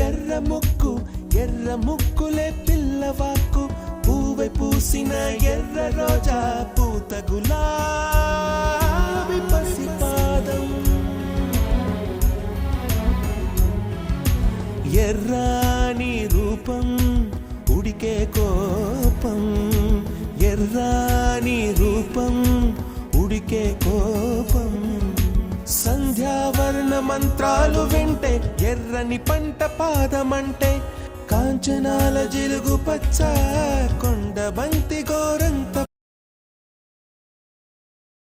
ఎర్ర ముక్కు ఎర్ర ముక్కులే పిల్లవాకు పూవై పూసిన ఎర్ర రోజా పూత గులాబీ పసిపాదం ఎర్రాని రూపం ఉడికే కోపం ఎర్రాని రూపం ఉడికే కోపం సంధ్యావర్ణ మంత్రాలు వింటే ఎర్రని పంట పాదమంటే కాంచనాల జిలుగు పచ్చ కొండ బంతి గోర